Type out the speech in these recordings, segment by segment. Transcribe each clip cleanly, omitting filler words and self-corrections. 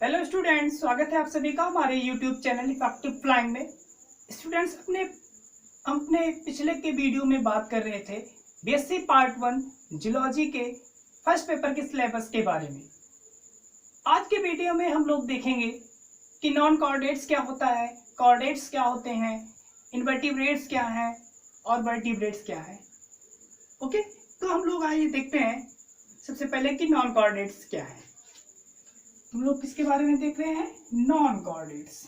Hello students, स्वागत है आप सभी का हमारे यूट्यूब चैनल इफेक्टिव फ्लाइंग में। स्टूडेंट्स, अपने पिछले के वीडियो में बात कर रहे थे बीएससी पार्ट 1 जियोलॉजी के फर्स्ट पेपर के सिलेबस के बारे में। आज के वीडियो में हम लोग देखेंगे कि नॉन कोऑर्डिनेट्स क्या होता है, कोऑर्डिनेट्स क्या होते हैं, इनवर्टिब्रेट्स क्या हैं और वर्टिब्रेट्स क्या है। ओके, तो हम लोग आइए देखते हैं सबसे पहले कि नॉन कोऑर्डिनेट्स क्या है। तुम लोग किसके बारे में देख रहे हैं? Non coordinates.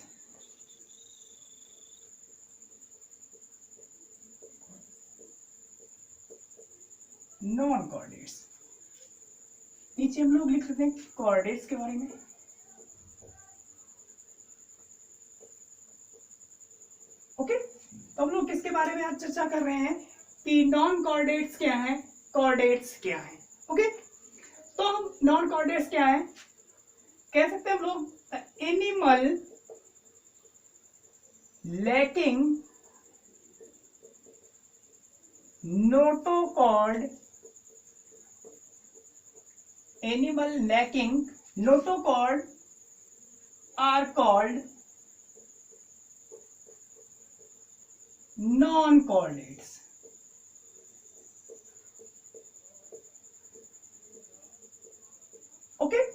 नॉन कोऑर्डिनेट्स नीचे हम लोग लिख सकते हैं कोऑर्डिनेट्स के बारे में। ओके, तो हम लोग किसके बारे में आज चर्चा कर रहे हैं कि नॉन कोऑर्डिनेट्स क्या है, कोऑर्डिनेट्स क्या है। ओके, तो हम नॉन कोऑर्डिनेट्स क्या है कह सकते हैं हम लोग animal lacking notochord, animal lacking notochord are called non coordinates. Okay,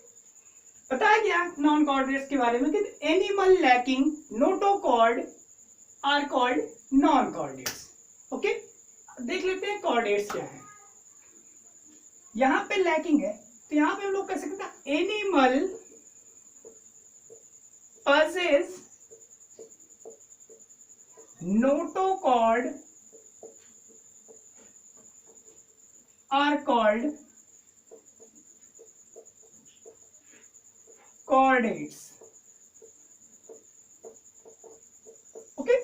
बताया गया नॉन कोऑर्डिनेट्स के बारे में कि animal lacking notochord are called non coordinates. Okay, देख लेते हैं कोऑर्डिनेट्स क्या है। यहां पे लैकिंग है तो यहां पे हम लोग कह सकते हैं animal possess notochord are called coordinates. Okay,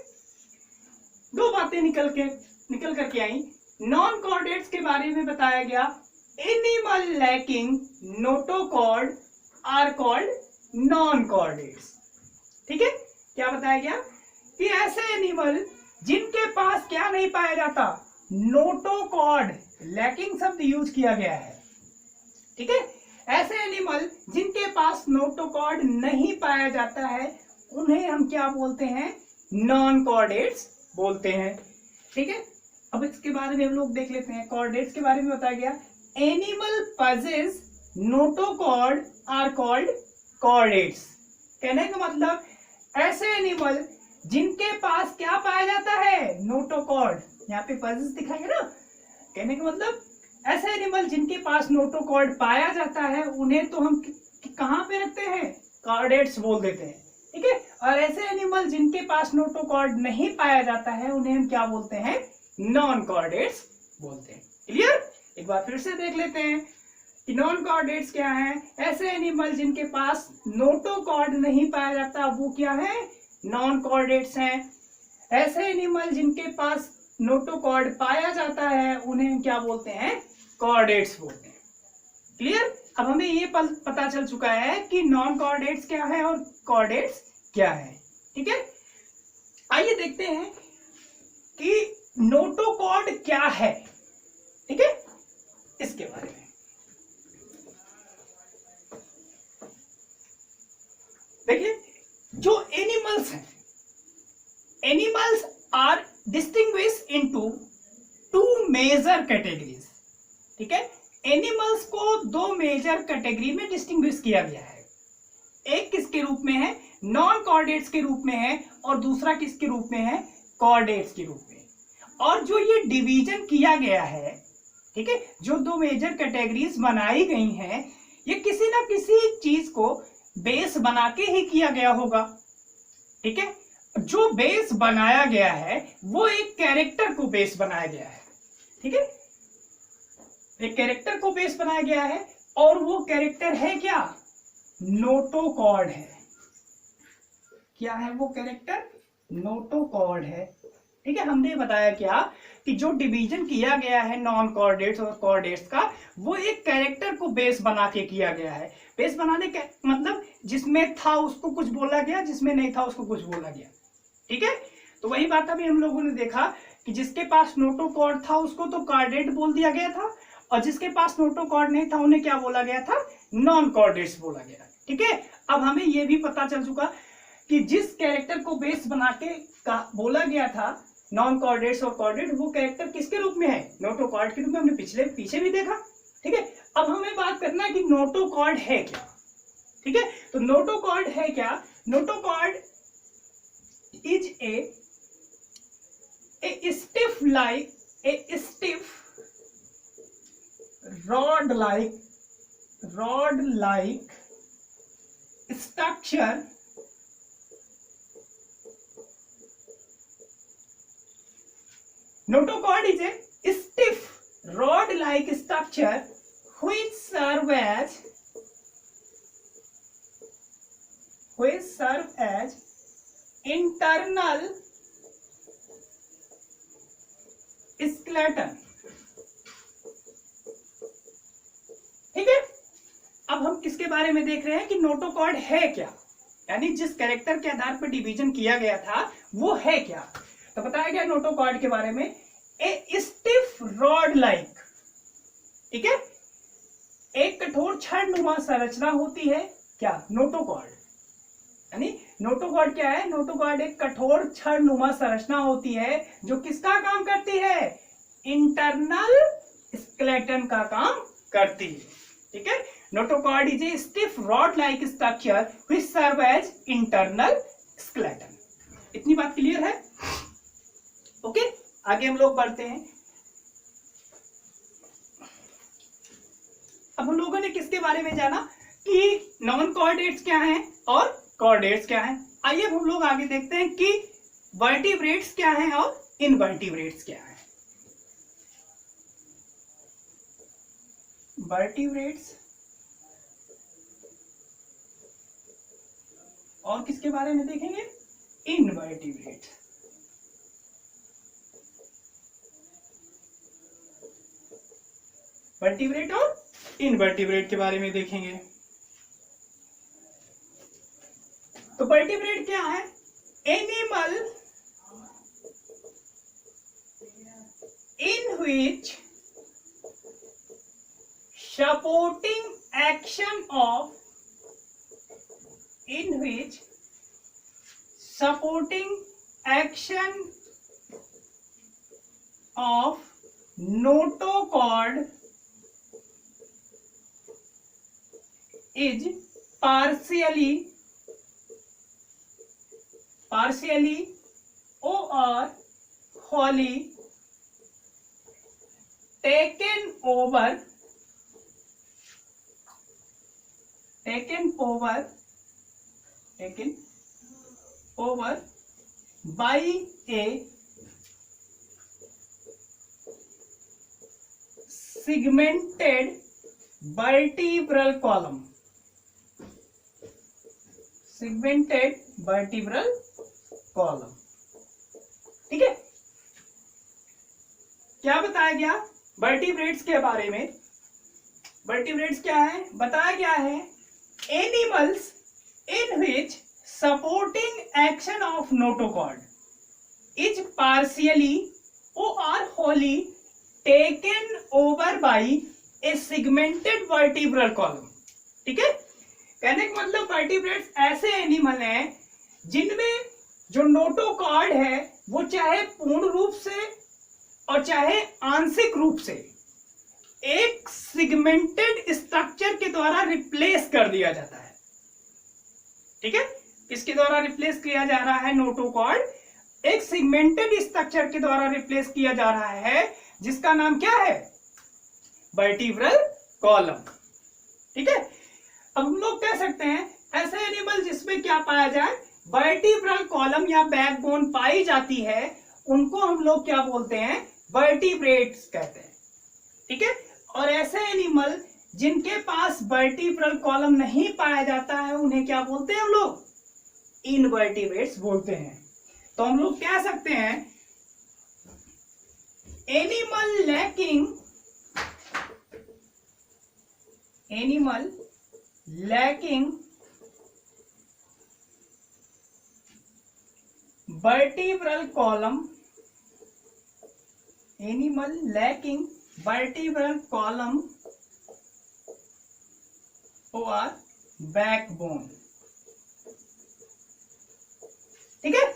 दो बातें निकल करके आई। नॉन कोऑर्डिनेट्स के बारे में बताया गया animal lacking notochord are called non coordinates. ठीक है, क्या बताया गया कि ऐसे एनिमल जिनके पास क्या नहीं पाया जाता, नोटोकॉर्ड, लैकिंग शब्द यूज किया गया है। ठीक है, ऐसे एनिमल जिनके पास नोटोकॉर्ड नहीं पाया जाता है उन्हें हम क्या बोलते हैं? नॉन कोऑर्डिनेट्स बोलते हैं। ठीक है, अब इसके बारे में हम लोग देख लेते हैं। कोऑर्डिनेट्स के बारे में बताया गया animal possess notochord are called coordinates. कहने का मतलब ऐसे एनिमल जिनके पास क्या पाया जाता है? नोटोकॉर्ड। यहाँ पे पजेस दिखाएंगे ना, कहने का मतलब ऐसे एनिमल जिनके पास नोटोकॉर्ड पाया जाता है उन्हें तो हम कहां पे रखते हैं? कोऑर्डिनेट्स बोल देते हैं। ठीक है, और ऐसे एनिमल जिनके पास नोटोकॉर्ड नहीं पाया जाता है उन्हें हम क्या बोलते हैं? नॉन कोऑर्डिनेट्स बोलते हैं। क्लियर? एक बार फिर से देख लेते हैं कि नॉन कोऑर्डिनेट्स क्या है। ऐसे एनिमल जिनके पास नोटोकॉर्ड नहीं पाया जाता वो क्या है? नॉन कोऑर्डिनेट्स हैं। ऐसे एनिमल जिनके पास नोटोकॉर्ड पाया जाता है उन्हें हम क्या बोलते हैं? कोऑर्डिनेट्स बोलते हैं। क्लियर? अब हमें ये पता चल चुका है कि नॉन कोऑर्डिनेट्स क्या है और कोऑर्डिनेट्स क्या है। ठीक है, आइए देखते हैं कि नोटोकॉर्ड क्या है। ठीक है, इसके बारे में देखिए। जो एनिमल्स हैं, animals are distinguish into two major categories. ठीक है, एनिमल्स को दो मेजर कैटेगरी में डिस्टिंग्विश किया गया है। एक किसके रूप में है? नॉन कोऑर्डिनेट्स के रूप में है, और दूसरा किसके रूप में है? कोऑर्डिनेट्स के रूप में। और जो ये डिवीजन किया गया है, ठीक है, जो दो मेजर कैटेगरीज बनाई गई हैं, ये किसी ना किसी चीज को बेस बना के ही किया गया होगा। ठीक है, जो बेस बनाया गया है वो एक कैरेक्टर को बेस बनाया गया है। ठीक है, एक कैरेक्टर को बेस बनाया गया है, और वो कैरेक्टर है क्या? नोटोकॉर्ड है। क्या है वो कैरेक्टर? नोटोकॉर्ड है। ठीक है, हमने बताया क्या कि जो डिवीजन किया गया है नॉन कोऑर्डिनेट्स और कोऑर्डिनेट्स का, वो एक कैरेक्टर को बेस बना के किया गया है। बेस बनाने का मतलब जिसमें था उसको कुछ बोला गया, जिसमें नहीं था उसको कुछ बोला गया। ठीक है, तो वही बात अभी हम लोगों ने देखा कि जिसके पास नोटोकॉर्ड था उसको तो कोऑर्डिनेट बोल दिया गया था, और जिसके पास नोटोकॉर्ड नहीं था उन्हें क्या बोला गया था? नॉन कोऑर्डिनेट्स बोला गया। ठीक है, अब हमें यह भी पता चल चुका कि जिस कैरेक्टर को बेस बना के बोला गया था नॉन कॉर्डेट्स और कॉर्डेट, वो कैरेक्टर किसके रूप में है, नोटोकॉर्ड के रूप में। हमने पीछे भी देखा। ठीक है, अब हमें बात करना है कि नोटोकॉर्ड है क्या। ठीक है, तो नोटोकॉर्ड है क्या। Notochord is A stiff rod like structure notochord is a stiff rod like structure which serve as internal skeleton। ठीक है, अब हम किसके बारे में देख रहे हैं कि नोटोकॉर्ड है क्या, यानी जिस कैरेक्टर के आधार पर डिवीजन किया गया था वो है क्या। तो बताया गया नोटोकॉर्ड के बारे में ए स्टिफ रॉड लाइक, ठीक है, एक कठोर छड़नुमा संरचना होती है क्या, नोटोकॉर्ड। यानी नोटोकॉर्ड क्या है, नोटोकॉर्ड एक कठोर छड़नुमा संरचना होती है जो किसका काम करती है, इंटरनल स्केलेटन का काम करती है। ठीक है, notochord is a stiff rod like structure which serve as internal skeleton. इतनी बात क्लियर है। ओके, आगे हम लोग बढ़ते हैं। अब हम लोगों ने किसके बारे में जाना कि नॉन कॉर्डेट्स क्या हैं और कॉर्डेट्स क्या हैं। आइए हम लोग आगे देखते हैं कि वर्टिब्रेट्स क्या हैं और इनवर्टिब्रेट्स क्या हैं। वर्टिब्रेट्स और किसके बारे में देखेंगे, इनवर्टिब्रेट्स। वर्टिब्रेट और इनवर्टिब्रेट के बारे में देखेंगे। तो वर्टिब्रेट क्या है, animal in which supporting action of notochord is partially or wholly taken over by a segmented vertebral column। ठीक है, क्या बताया गया वर्टिब्रेट्स के बारे में। वर्टिब्रेट्स क्या है, बताया गया है animals in which supporting action of notochord is partially or wholly taken over by a segmented vertebral column। ठीक है, कहने का मतलब वर्टिब्रेट्स ऐसे एनिमल हैं जिनमें जो नोटोकॉर्ड है वो चाहे पूर्ण रूप से और चाहे आंशिक रूप से एक सिगमेंटेड स्ट्रक्चर के द्वारा रिप्लेस कर दिया जाता है। ठीक है, किसके द्वारा रिप्लेस किया जा रहा है, नोटोकॉर्ड एक सिगमेंटेड स्ट्रक्चर के द्वारा रिप्लेस किया जा रहा है जिसका नाम क्या है, वर्टिब्रल कॉलम। ठीक है, अब हम लोग कह सकते हैं ऐसे एनिमल जिसमें क्या पाया जाए, वर्टिब्रल कॉलम या बैकबोन पाई जाती है, उनको हम लोग क्या बोलते हैं, वर्टिब्रेट्स कहते हैं। ठीक है, और ऐसे एनिमल जिनके पास वर्टिब्रल कॉलम नहीं पाया जाता है उन्हें क्या बोलते हैं हम लोग, इनवर्टिब्रेट्स बोलते हैं। तो हम लोग कह सकते हैं animal lacking vertebral column or backbone. ठीक है,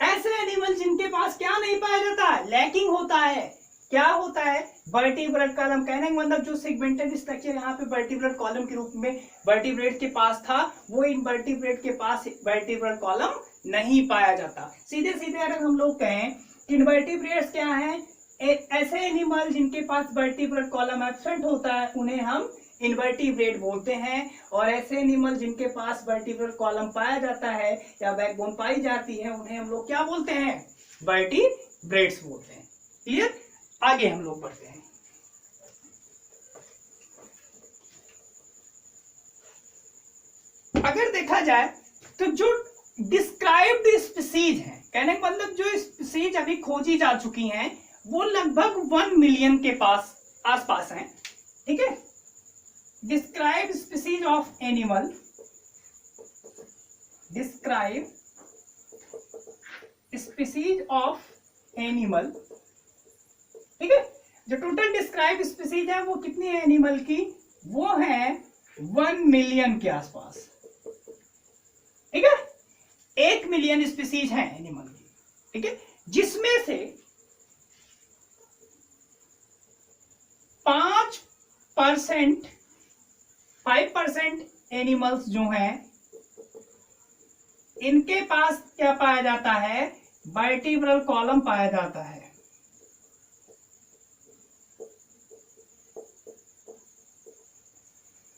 ऐसे एनिमल जिनके पास क्या नहीं पाया जाता, लैकिंग होता है। क्या होता है, वर्टिब्रेट कॉलम। कहने का मतलब जो सेगमेंटेड स्ट्रक्चर यहाँ पे वर्टिब्रेट कॉलम के रूप में वर्टिब्रेट के पास था, वो इनवर्टिब्रेट के पास वर्टिब्रेट कॉलम नहीं पाया जाता। सीधे सीधे अगर हम लोग कहें कि इनवर्टिब्रेट्स क्या है, ऐसे एनिमल जिनके पास वर्टिब्रेट कॉलम एब्सेंट होता है उन्हें हम इनवर्टिब्रेट बोलते हैं, और ऐसे एनिमल जिनके पास वर्टिब्रेट कॉलम पाया जाता है या बैकबोन पाई जाती है उन्हें हम लोग क्या बोलते हैं, वर्टिब्रेट्स बोलते हैं। क्लियर, आगे हम लोग बढ़ते हैं। अगर देखा जाए तो जो डिस्क्राइब्ड स्पीसीज हैं, कहने का मतलब जो स्पीसीज अभी खोजी जा चुकी हैं वो लगभग 1 मिलियन के पास आसपास हैं। ठीक है, describe species of animal, describe species of animal. ठीक है, जो टोटल डिस्क्राइब स्पीसीज है वो कितनी है एनिमल की, वो है 1 मिलियन के आसपास। ठीक है, 1 मिलियन स्पीसीज है एनिमल की। ठीक है, जिसमें से 5% एनिमल्स जो हैं इनके पास क्या पाया जाता है, वर्टिब्रल कॉलम पाया जाता है।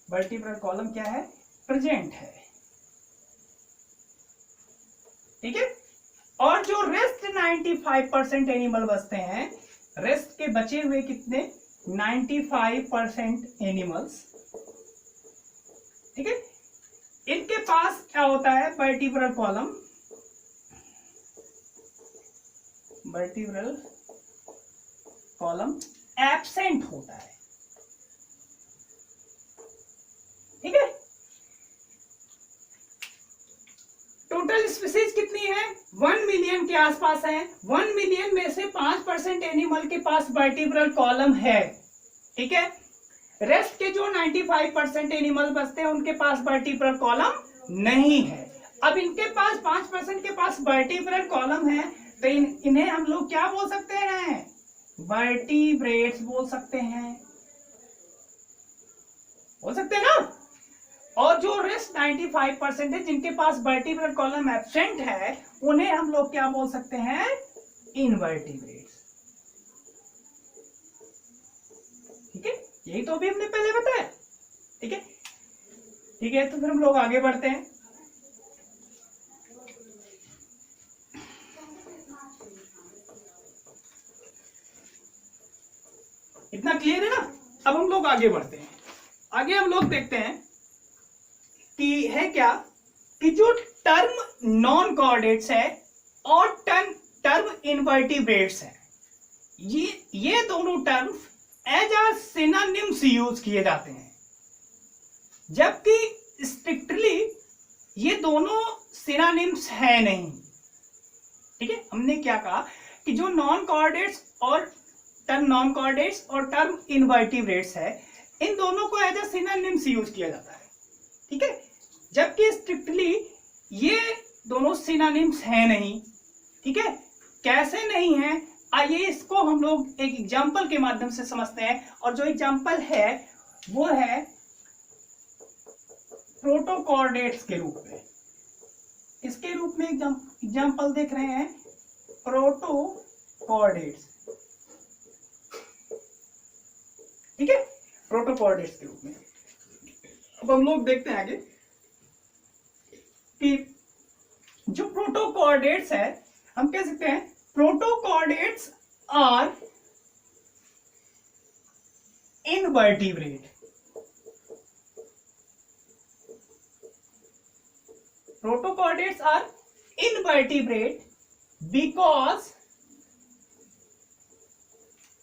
वर्टिब्रल कॉलम क्या है, प्रेजेंट है। ठीक है, और जो रेस्ट 95% एनिमल बचते हैं, रेस्ट के बचे हुए कितने, 95% एनिमल्स। ठीक है, इनके पास क्या होता है, vertebral column, vertebral column absent होता है। ठीक है, टोटल स्पीसीज कितनी है, 1 मिलियन के आसपास है। 1 मिलियन में से 5% एनिमल के पास वर्टिब्रल कॉलम है। ठीक है, रेस्ट के जो 95% एनिमल बचते हैं उनके पास वर्टिब्रल कॉलम नहीं है। अब इनके पास 5% के पास वर्टिब्रल कॉलम है, तो इन्हें हम लोग क्या बोल सकते हैं, वर्टिब्रेट्स बोल सकते हैं, बोल सकते हैं ना। और जो रेस्ट 95% है जिनके पास वर्टिब्रल कॉलम एब्सेंट है उन्हें हम लोग क्या बोल सकते हैं, इनवर्टिब्रेट्स। ठीक है, यही तो अभी हमने पहले बताया। ठीक है, ठीक है, तो फिर हम लोग आगे बढ़ते हैं। इतना क्लियर है ना। अब हम लोग आगे बढ़ते हैं। आगे हम लोग देखते हैं कि है क्या, कि जो टर्म नॉन कॉर्डेट्स है और टर्म इनवर्टिब्रेट्स है, ये दोनों टर्म्स एज आ सिनोनिम्स यूज किए जाते हैं, जबकि स्ट्रिक्टली ये दोनों सिनोनिम्स है नहीं। ठीक है, हमने क्या कहा कि जो नॉन कॉर्डेट्स और टर्म इनवर्टिब्रेट्स है, इन दोनों को एज अ सिनोनिम्स यूज किया जाता है। ठीक है, जबकि स्ट्रिक्टली ये दोनों सिनोनिम्स है नहीं। ठीक है, कैसे नहीं है, आइए इसको हम लोग एक एग्जांपल के माध्यम से समझते हैं। और जो एग्जांपल है वो है प्रोटोकॉर्डेट्स के रूप में। इसके रूप में एग्जांपल देख रहे हैं, प्रोटोकॉर्डेट्स। ठीक है, प्रोटोकॉर्डेट्स के रूप में। अब हम लोग देखते हैं आगे कि जो प्रोटोकॉर्डेट्स है, हम कह सकते हैं protochordates are invertebrate. Protochordates are invertebrate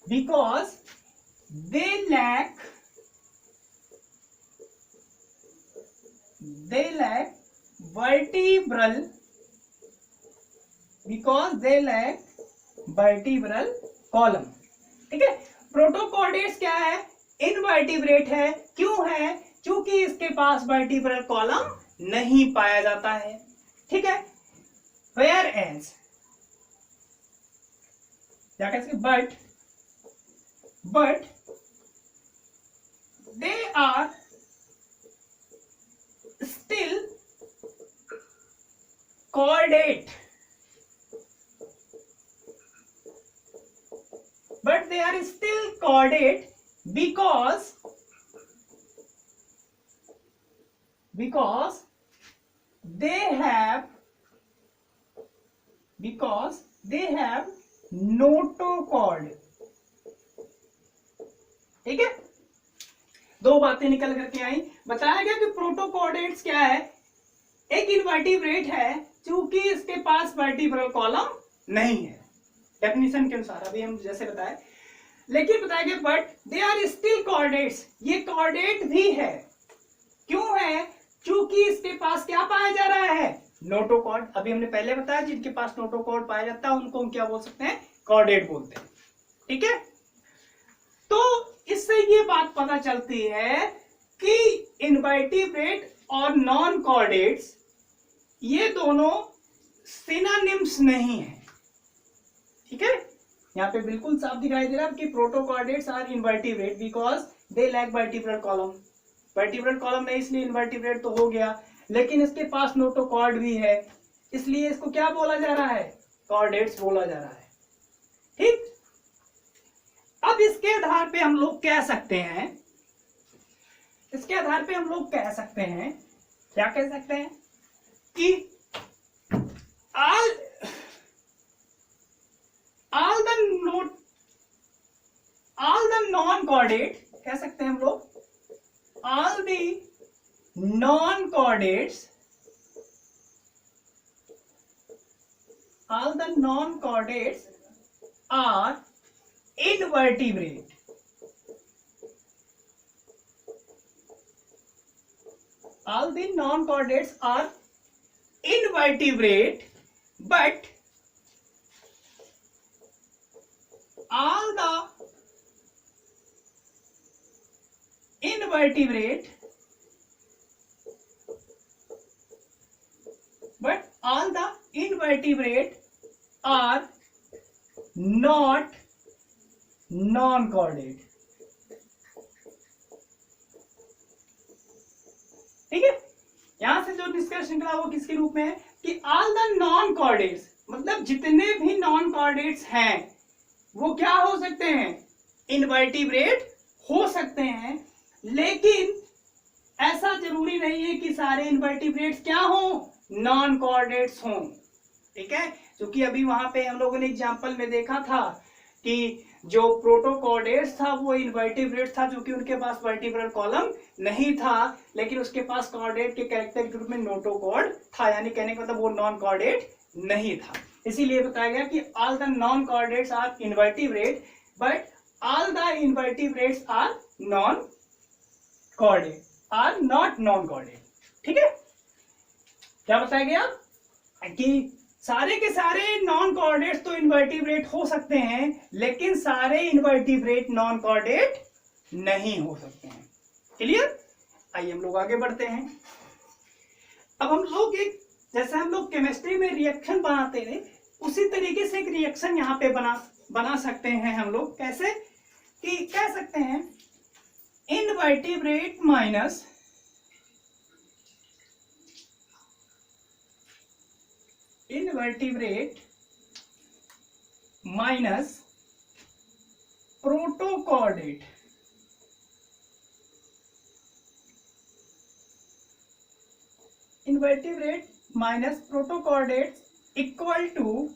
because they lack vertebral, because they lack vertebral column। ठीक है, प्रोटोकॉर्डेट्स क्या है, इनवर्टिब्रेट है। क्यों है, चूंकि इसके पास वर्टिब्रल कॉलम नहीं पाया जाता है। ठीक है, वेयर एज क्या कह सकते, but they are still coordinate, but they are still coordinate because they have notochord। ठीक है, दो बातें निकल करके आई। बताया गया कि प्रोटोकॉर्डेट्स क्या है, एक इनवर्टिब्रेट है क्योंकि इसके पास वर्टिब्रल कॉलम नहीं है, डेफिनेशन के अनुसार अभी हम जैसे बताए। लेकिन बताया गया but they are still chordates, ये कॉर्डेट भी है। क्यों है, क्योंकि इसके पास क्या पाया जा रहा है, नोटोकॉर्ड। अभी हमने पहले बताया जिनके पास नोटोकॉर्ड पाया जाता है उनको हम क्या बोल सकते हैं, कॉर्डेट बोलते हैं। ठीक है, तो इससे ये बात पता चलती है कि इनवर्टिब्रेट और नॉन कॉर्डेट्स ये दोनों सिनोनिम्स नहीं है। ठीक है, यहाँ पे बिल्कुल साफ दिखाई दे रहा है कि protochordates are invertebrate because they lack vertebral column. Vertebral column नहीं इसलिए इनवर्टिब्रेट तो हो गया, लेकिन इसके पास नोटोकॉर्ड भी है, इसलिए इसको क्या बोला जा रहा है, कॉर्डेट्स बोला जा रहा है। ठीक, अब इसके आधार पे हम लोग कह सकते हैं, क्या कह सकते हैं कि all the non-chordate, कह सकते हैं हम लोग all the non-chordates are invertebrate। All the non-chordates are invertebrate, but all the invertebrate are not non-chordate। ठीक है, यहां से जो निष्कर्ष निकला वो किसके रूप में है कि ऑल द नॉन कॉर्डेट्स, मतलब जितने भी नॉन कॉर्डेट्स हैं वो क्या हो सकते हैं, इनवर्टिब्रेट हो सकते हैं। लेकिन ऐसा जरूरी नहीं है कि सारे इनवर्टिब्रेट्स क्या हो, नॉन कॉर्डेट्स हों। ठीक है, क्योंकि अभी वहां पे हम लोगों ने एग्जांपल में देखा था कि जो प्रोटोकॉर्डेट्स था वो इनवर्टिब्रेट था क्योंकि उनके पास वर्टिब्रल कॉलम नहीं था, लेकिन उसके पास कॉर्डेट के कैरेक्टर के रूप में नोटोकॉर्ड था, यानी कहने का मतलब वो नॉन कॉर्डेट नहीं था। इसीलिए बताया गया कि all the non chordates are invertebrate but all the invertebrates are non chordate, are not non chordate. ठीक है, क्या बताया गया कि सारे के सारे नॉन कॉर्डेट्स तो इनवर्टिब्रेट हो सकते हैं, लेकिन सारे इनवर्टिब्रेट नॉन कॉर्डेट नहीं हो सकते हैं। क्लियर, आइए हम लोग आगे बढ़ते हैं। अब हम लोग एक, जैसे हम लोग केमिस्ट्री में रिएक्शन बनाते हैं उसी तरीके से एक रिएक्शन यहाँ पे बना सकते हैं हम लोग। कैसे कि कह सकते हैं invertebrate minus protochordate. Invertebrate minus protochordate equal to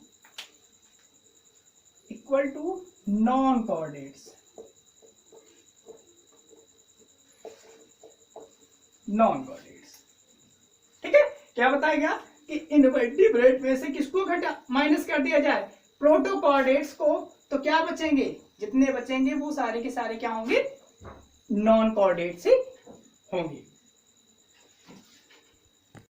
non chordates. ठीक है, क्या बताया गया कि इनवर्टिब्रेट में से किसको माइनस कर दिया जाए, प्रोटोकॉर्डेट्स को, तो क्या बचेंगे, जितने बचेंगे वो सारे के सारे क्या होंगे, नॉन कॉर्डेट्स ही होंगे।